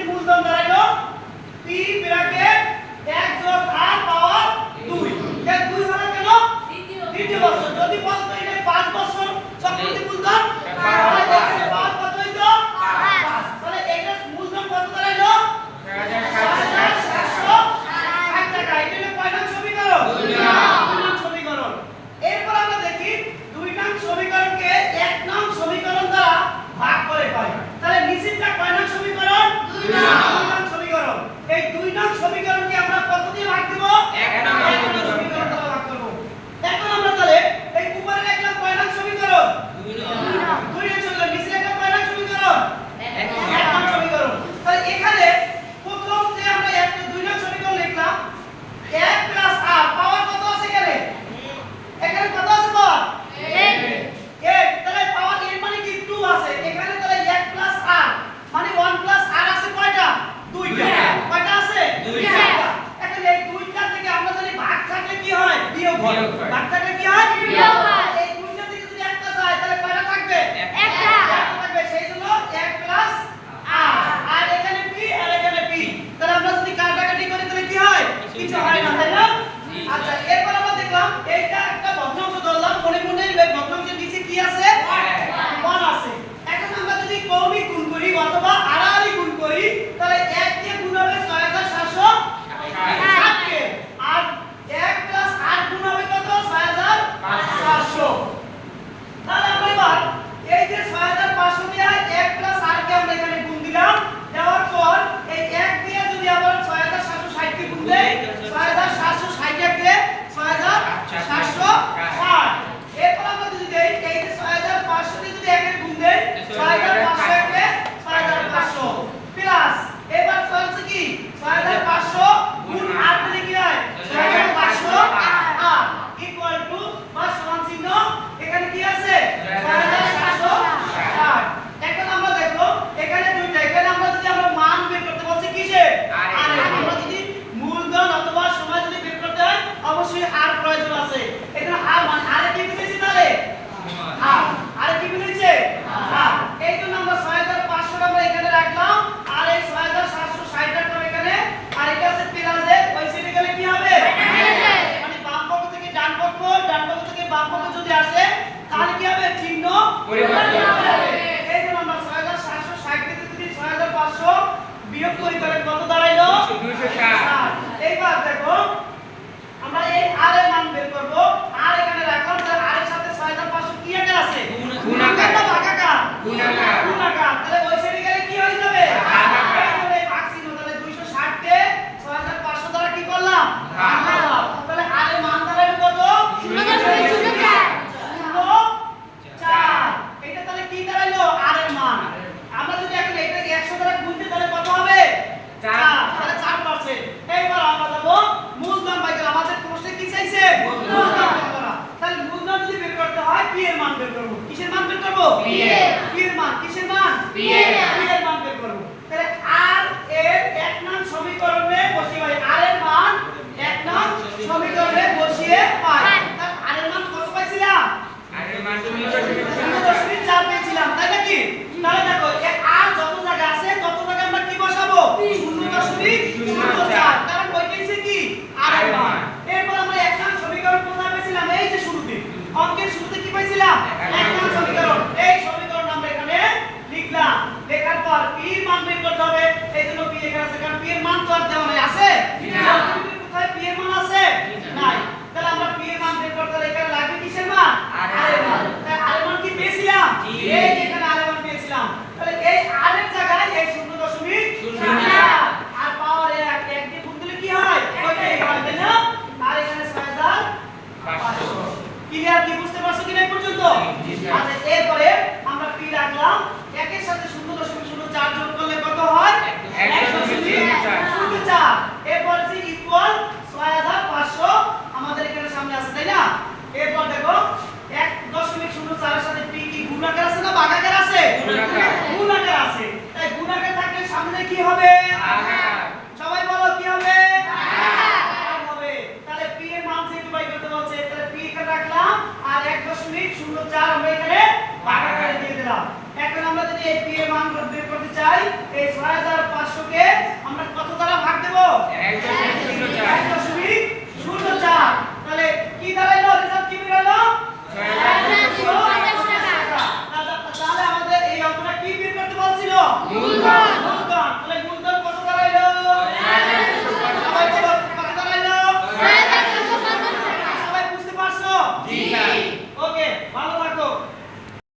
মূলধন দাঁড়াইলো p bracket 1 যোগ r পাওয়ার 2 এর 2 হলো কেন দ্বিতীয় বছর যদি বলতো এটা 5 বছর চক্রবৃদ্ধি মূলধন তাহলে এখানে পাওয়ার কত হইতো 5 তাহলে এটা মূলধন কত দাঁড়াইলো 6760 টাকা এটা হলো কয় নং সমীকরণ 2 নং সমীকরণ এরপর আমরা দেখি 2 নং সমীকরণকে 1 নং সমীকরণ দ্বারা ভাগ করে পাই তাহলে নিচেরটা কয় নং সমীকরণ 2 নং সমীকরণ এই 2 নং সমীকরণকে আমরা কত দিয়ে ভাগ দেব 1 নং সমীকরণ দ্বারা ভাগ করব এখন আমরা তাহলে এই উপরে লিখলাম কয় নং সমীকরণ 2 নং সমীকরণ নিচে লিখলাম কয় নং সমীকরণ 1 নং সমীকরণ তাহলে এখানে প্রথম যে আমরা 2 নং সমীকরণ লিখলাম 1 প্লাস r পাওয়ার কত আছে এখানে কত আছে পাওয়ার 8 তাহলে পাওয়ার এর মানে কি 2 আছে এখানে তাহলে 1 প্লাস r মানে 1 প্লাস r আছে কয়টা দুইটা কয়টা আছে দুইটা এখন এই দুইটা থেকে আমরা যদি ভাগ থাকলে কি হয় বিয়োগ হয় ভাগ থাকলে কি হয় বিয়োগ হয় এই দুইটা থেকে যদি একটা যায় তাহলে কয়টা থাকবে একটা থাকবে সেইজন্য 1 প্লাস r আর এখানে p আর এখানে p তাহলে আমরা যদি কাটাকাটি করি তাহলে কি হয় কিছু হয় না তাই না আচ্ছা এরপর আমরা দেখলাম এইটা একটা ভগ্নাংশ ধরলাম মনে মনে এই ভগ্নাংশের নিচে কি আছে 1 আছে এখন আমরা যদি কৌণিক গুণ করি অথবা আড়াআড়ি গুণ করি তাহলে 1 দিয়ে গুণ হবে 6760 কে আর 1 প্লাস r গুণ হবে কত 6500 তাহলে আমরা এবার এই যে 6500 দিয়ে 1 প্লাস r কে আমরা এখানে গুণ দিলাম দেওয়ার পর এই 1 দিয়ে যদি আবার 6760 কে গুণ দেই 6760 কে 6760 এরপর আমরা যদি দেই এই যে 6500 দিয়ে যদি 1 এর গুণ দেই 6500 কে 6500 প্লাস এবার চলছে কি 6500 গুণ r দিলে কি হয় 6500 r ইকুয়াল টু বা সমান চিহ্ন এখানে কি আছে 6760 এখন আমরা দেখো এখানে দুইটা এখানে আমরা যদি আমরা মান বের করতে বলছি কিসের r আমরা যদি মূলধন অথবা সময় যদি বের করতে হয় অবশ্যই r প্রয়োজন আছে এখানে r মানে r কি বুঝেছি তাহলে r কি বুঝেছে এই জন্য আমরা 6500 আমরা এখানে রাখলাম আর এই 6760 টাকা এখানে আর এটা আছে প্লাসে ওই সাইডে গেলে কি হবে মানে বাম পক্ষ থেকে ডান পক্ষ থেকে বাম পক্ষ যদি আসে তাহলে কি হবে চিহ্ন পরিবর্তন হবে এই জন্য আমরা 6760 থেকে যদি 6500 বিয়োগ করি তাহলে কত দাঁড়াইলো 260 এইবার দেখো আমরা এই r এর মান বের করব r এখানে রাখলাম তাহলে r এর সাথে 6500 কি আকার আছে গুণাকার না ভাগাকার গুণাকার তাহলে ওই সাইডে গেলে কি হয়ে যাবে ভাগাকার তাহলে ভাগ চিহ্ন তাহলে 260 কে 6500 দ্বারা কি করলাম ভাগ তাহলে r এর মান দাঁড়াবে কত 0.04 এটা তাহলে কি দাঁড়ালো r এর মান আমরা যদি এখন এটাকে 100 দ্বারা গুণ দিই তাহলে কত হবে 4 তাহলে 4% এইবার আমরা দেব মূলধন বাই করা আমাদের প্রশ্নে কি চাইছে মূলধন বের করা তাহলে মূলধন যদি বের করতে হয় p এর মান বের করব কিসের মান বের করব p এর মান কিসের মান p এর মান বের করব তাহলে r এর 1 নং সমীকরণে বসিয়ে পাই r এর মান 1 নং সমীকরণে বসিয়ে পাই তাহলে r এর মান কত পাইছিলাম r এর মান 0.4 পেয়েছিলাম তাই নাকি তাহলে দেখো r যত জায়গা আছে তত জায়গায় আমরা কি বসাবো 0.04 কারণ ওইটাই হচ্ছে কি r এর মান এরপর আমরা 1 নং সমীকরণ কোথায় পেয়েছিলাম এই যে শুরুতে অঙ্কের শুরুতে কি পাইছিলাম 1 নং সমীকরণ এই সমীকরণ আমরা এখানে লিখলাম লেখার পর p এর মান বের করতে হবে এইজন্য p এখানে আছে কারণ p এর মান তো আর দেওয়া নাই আছে না কোথায় p এর মান আছে নাই তাহলে আমরা p এর মান বের করতে হলে এখানে লাগবে কিসের মান r এর মান তাহলে r এর মান কি পেয়েছিলাম এই যেখানে r এর মান পেয়েছিলাম তাহলে এই r এর জায়গায় এই 0.04 আর পাওয়ার 1 দিয়ে গুণ দিলে কি হয় ওইটাই হয় তাই না আর এখানে 6500 ক্লিয়ার কি বুঝতে পারছো কিনা এই পর্যন্ত আচ্ছা এরপরে আমরা p রাখলাম 1 এর সাথে 0.04 যোগ করলে কত হয় 1.04 এরপর যে ইকুয়াল 6500 আমাদের এখানে সামনে আছে তাই না এরপর দেখো 1.04 এর সাথে p কি গুণাকার আছে না ভাগাকার আছে গুণাকার আছে তাই গুণাকার থাকলে সামনে কি হবে ভাগাকার সবাই বলো কি হবে ভাগাকার হবে তাহলে p এর মান যেহেতু বাই করতে বলছে তাহলে p এখানে রাখলাম আর 1.04 আমরা এখানে ভাগাকারে দিয়ে দিলাম এখন আমরা যদি এই p এর মান বের করতে চাই এই 6500